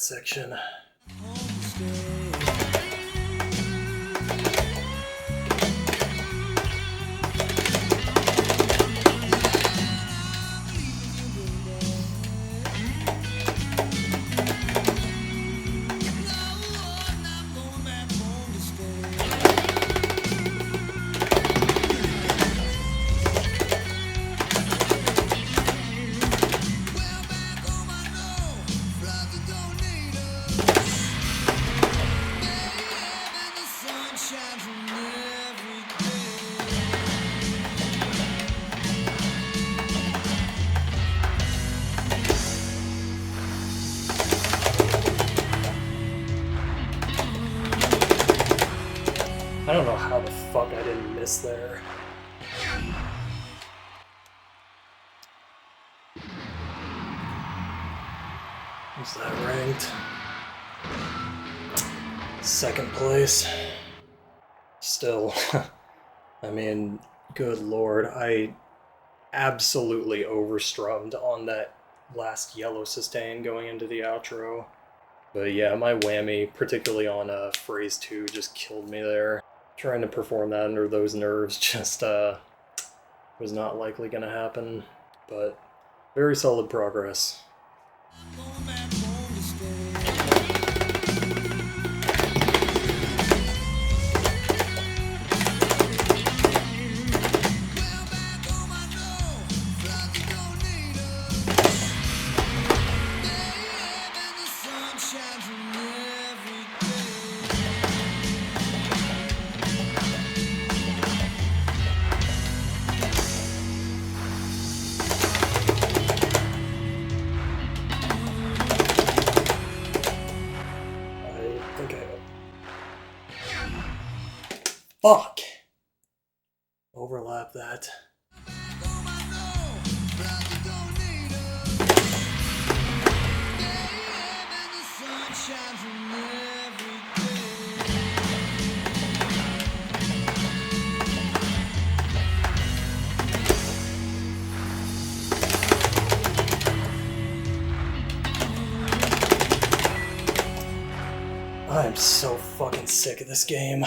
section. I don't know how the fuck I didn't miss there. Is that ranked? Second place. Still, I mean, good lord, I absolutely overstrummed on that last yellow sustain going into the outro. But yeah, my whammy, particularly on phrase 2, just killed me there. Trying to perform that under those nerves just was not likely going to happen, but very solid progress. Fuck! Overlap that. I'm so fucking sick of this game.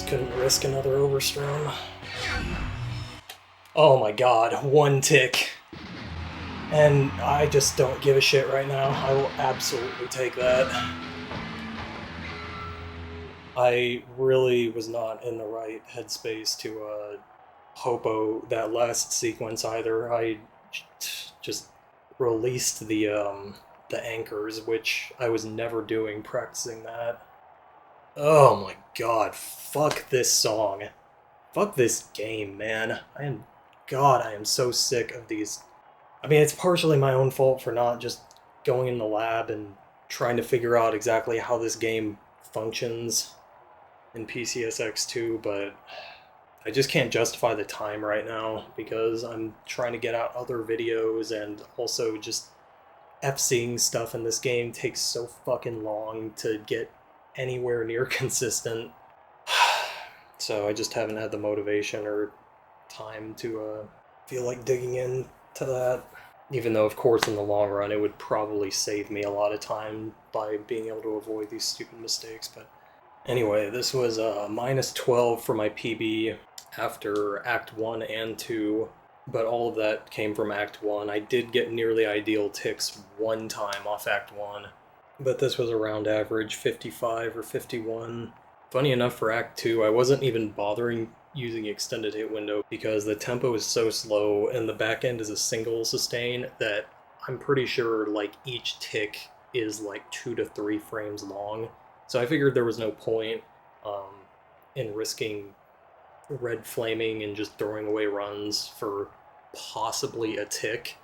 couldn't risk another overstrum. Oh my god, one tick. And I just don't give a shit right now. I will absolutely take that. I really was not in the right headspace to hopo that last sequence either. I just released the anchors, which I was never doing practicing that. Oh my god, fuck this song. Fuck this game, man. I am so sick of these. I mean, it's partially my own fault for not just going in the lab and trying to figure out exactly how this game functions in PCSX2, but I just can't justify the time right now because I'm trying to get out other videos, and also just FCing stuff in this game takes so fucking long to get anywhere near consistent. So I just haven't had the motivation or time to feel like digging into that. Even though, of course, in the long run, it would probably save me a lot of time by being able to avoid these stupid mistakes. But anyway, this was minus 12 for my PB after Act 1 and 2, but all of that came from Act 1. I did get nearly ideal ticks one time off Act 1, but this was around average 55 or 51. Funny enough, for Act 2, I wasn't even bothering using extended hit window because the tempo is so slow and the back end is a single sustain that I'm pretty sure like each tick is like 2 to 3 frames long. So I figured there was no point in risking red flaming and just throwing away runs for possibly a tick.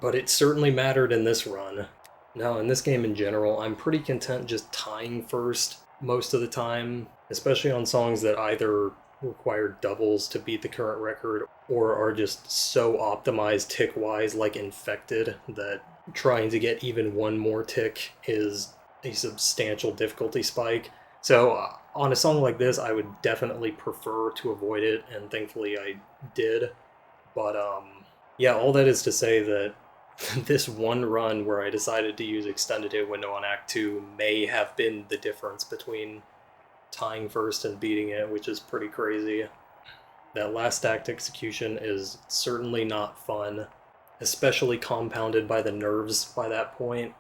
But it certainly mattered in this run. Now, in this game in general, I'm pretty content just tying first most of the time, especially on songs that either require doubles to beat the current record or are just so optimized tick-wise like Infected that trying to get even one more tick is a substantial difficulty spike. So on a song like this, I would definitely prefer to avoid it, and thankfully I did. But yeah, all that is to say that this one run where I decided to use extended hit window on Act 2 may have been the difference between tying first and beating it, which is pretty crazy. That last act execution is certainly not fun, especially compounded by the nerves by that point.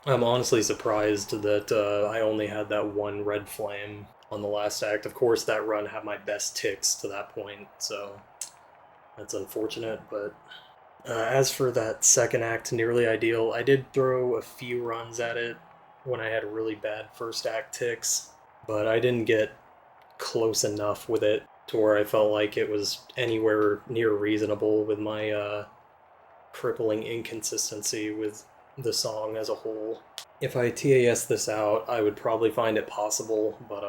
I'm honestly surprised that I only had that one red flame on the last act. Of course, that run had my best ticks to that point, so that's unfortunate, but as for that second act, nearly ideal, I did throw a few runs at it when I had really bad first act ticks, but I didn't get close enough with it to where I felt like it was anywhere near reasonable with my crippling inconsistency with the song as a whole. If I TAS this out, I would probably find it possible, but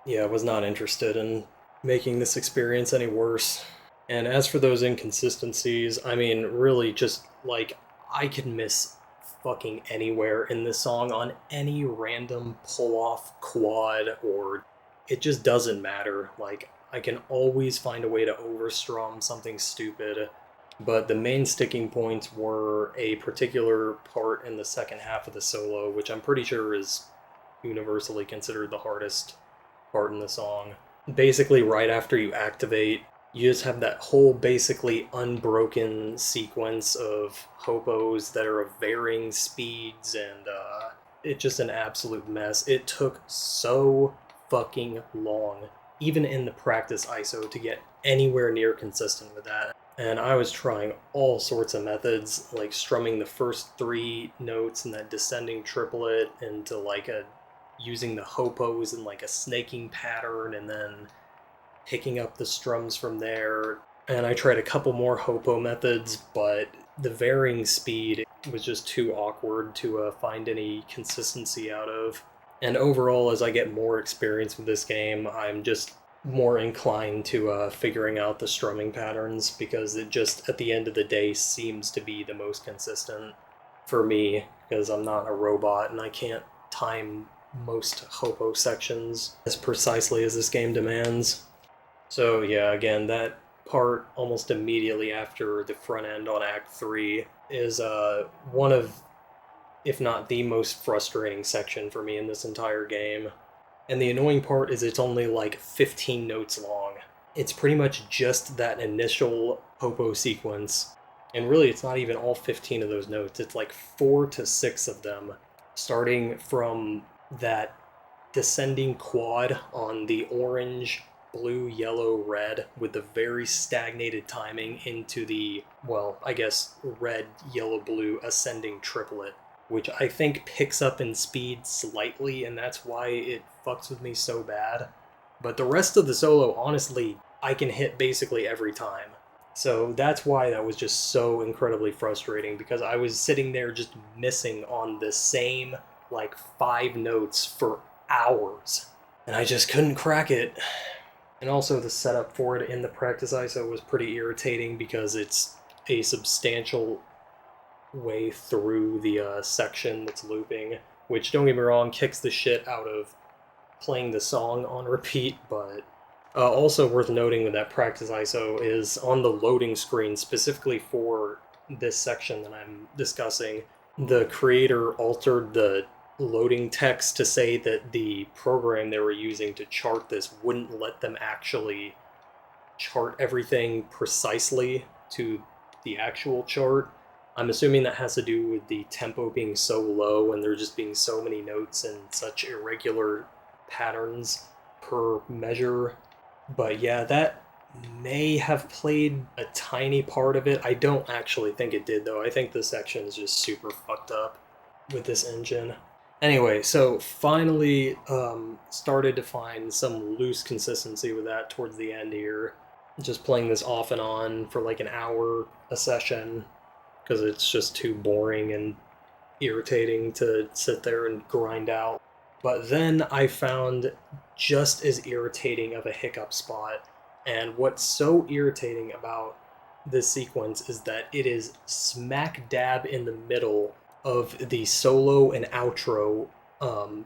yeah, I was not interested in making this experience any worse. And as for those inconsistencies, I mean, really just, like, I can miss fucking anywhere in this song on any random pull-off quad, or it just doesn't matter. Like, I can always find a way to overstrum something stupid, but the main sticking points were a particular part in the second half of the solo, which I'm pretty sure is universally considered the hardest part in the song. Basically, right after you activate, you just have that whole basically unbroken sequence of hopos that are of varying speeds, and it's just an absolute mess. It took so fucking long, even in the practice ISO, to get anywhere near consistent with that. And I was trying all sorts of methods, like strumming the first 3 notes in that descending triplet into like using the hopos in like a snaking pattern, and then picking up the strums from there. And I tried a couple more hopo methods, but the varying speed was just too awkward to find any consistency out of. And overall, as I get more experience with this game, I'm just more inclined to figuring out the strumming patterns, because it just, at the end of the day, seems to be the most consistent for me, because I'm not a robot and I can't time most hopo sections as precisely as this game demands. So yeah, again, that part almost immediately after the front end on Act 3 is one of, if not the most frustrating section for me in this entire game. And the annoying part is it's only like 15 notes long. It's pretty much just that initial hopo sequence. And really, it's not even all 15 of those notes. It's like 4 to 6 of them, starting from that descending quad on the orange, blue, yellow, red, with the very stagnated timing into the, well, I guess red, yellow, blue ascending triplet, which I think picks up in speed slightly, and that's why it fucks with me so bad. But the rest of the solo, honestly, I can hit basically every time. So that's why that was just so incredibly frustrating, because I was sitting there just missing on the same, like, 5 notes for hours. And I just couldn't crack it. And also the setup for it in the practice ISO was pretty irritating because it's a substantial way through the section that's looping, which, don't get me wrong, kicks the shit out of playing the song on repeat, but also worth noting with that practice ISO is on the loading screen, specifically for this section that I'm discussing, the creator altered the loading text to say that the program they were using to chart this wouldn't let them actually chart everything precisely to the actual chart. I'm assuming that has to do with the tempo being so low and there just being so many notes and such irregular patterns per measure. But yeah, that may have played a tiny part of it. I don't actually think it did, though. I think the section is just super fucked up with this engine. Anyway, so finally started to find some loose consistency with that towards the end here. Just playing this off and on for like an hour a session because it's just too boring and irritating to sit there and grind out. But then I found just as irritating of a hiccup spot. And what's so irritating about this sequence is that it is smack dab in the middle of the solo and outro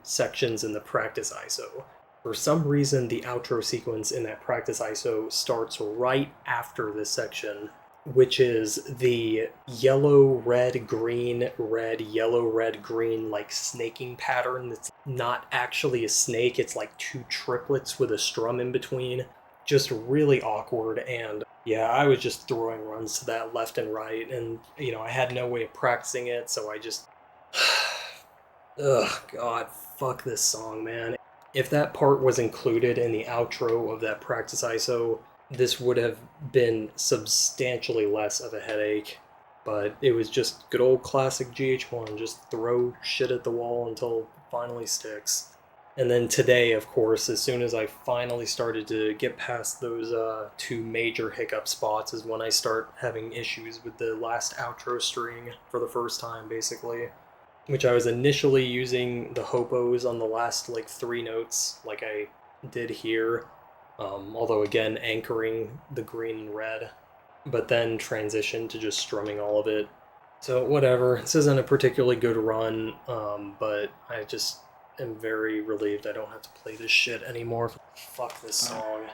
sections in the practice ISO. For some reason, the outro sequence in that practice ISO starts right after this section, which is the yellow, red, green, red, yellow, red, green, like snaking pattern that's not actually a snake. It's like 2 triplets with a strum in between. Just really awkward, and yeah, I was just throwing runs to that left and right, and, I had no way of practicing it, so I just... Ugh, God, fuck this song, man. If that part was included in the outro of that practice ISO, this would have been substantially less of a headache. But it was just good old classic GH1, just throw shit at the wall until it finally sticks. And then today, of course, as soon as I finally started to get past those 2 major hiccup spots is when I start having issues with the last outro string for the first time, basically. Which I was initially using the hopos on the last, like, 3 notes, like I did here. Although, again, anchoring the green and red. But then transitioned to just strumming all of it. So, whatever. This isn't a particularly good run, but I just am very relieved I don't have to play this shit anymore. Fuck this song.